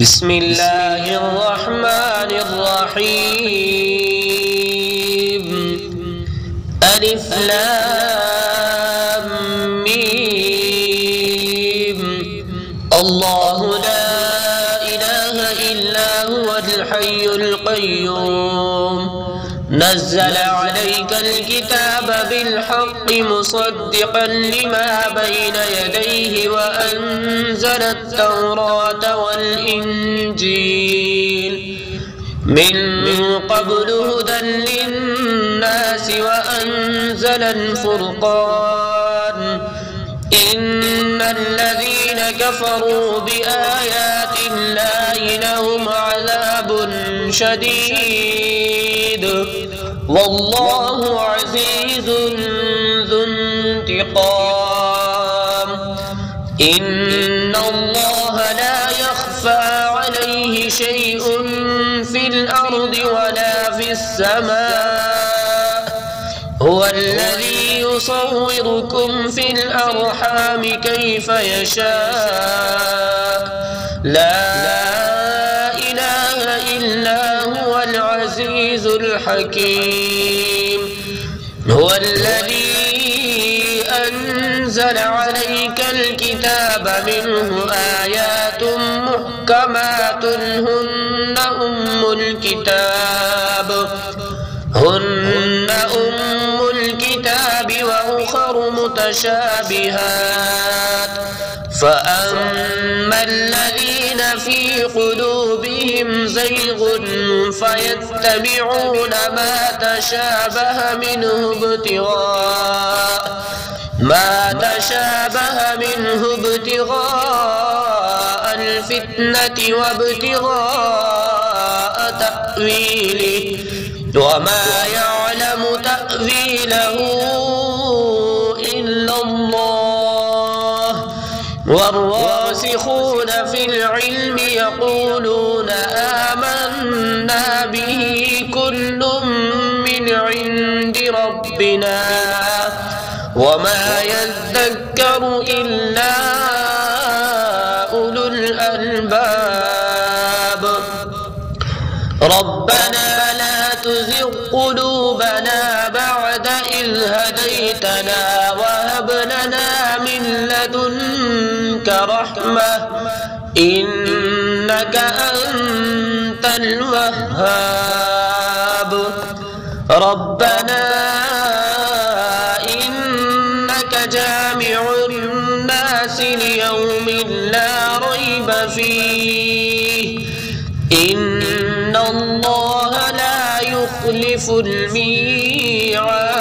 बिस्मिल्लाहिर्रहमानिर्रहीम। अलिफ लाम मीम। अल्लाहु ला इलाहा इल्ला हुवल हय्युल क़य्यूम। नज़्ज़ल अलैकल किताब बिलहक़्क़ि मुसद्दिक़न लिमा बैन यदैहि व अंज़लत तौरात वल इंजील मिन क़ब्लु हुदन लिन्नासि व अंज़लल फ़ुरक़ान। इन्नल्लज़ीना कफ़रू बिआयातिल्लाहि लहुम अज़ाबुन शदीद वल्लाहु अज़ीज़ुन ज़ुन्तिक़ाम। इन्नल्लाहा ला यख़फ़ा अलैहि शैउन फ़िल अर्दि वला फ़िस समाअ। हुवल्लज़ी युसव्विरुकुम फ़िल अर्हाम कैफ़ यशाअ। ला इलाहा इल्ला हुवल अज़ीज़ुल हकीम। हुवल्लज़ी أنزل عليك الكتاب منه آيات محكمات هن أم الكتاب وأخر متشابهات فأما الذين في قلوبهم زيغ فيتبعون ما تشابه منه ابتغاء الفتنة وابتغاء تأويله وما يعلم تأويله إلا الله والراسخون في العلم يقولون آمنا به كل من عند ربنا وما يذكر إلا أولو الألباب. ربنا لا تزغ قلوبنا بعد إذ هديتنا وهب لنا من لدنك رحمة إنك أنت الوهاب. ربنا جامع الناس ليوم لا ريب فيه إن الله لا يخلف الميعاد.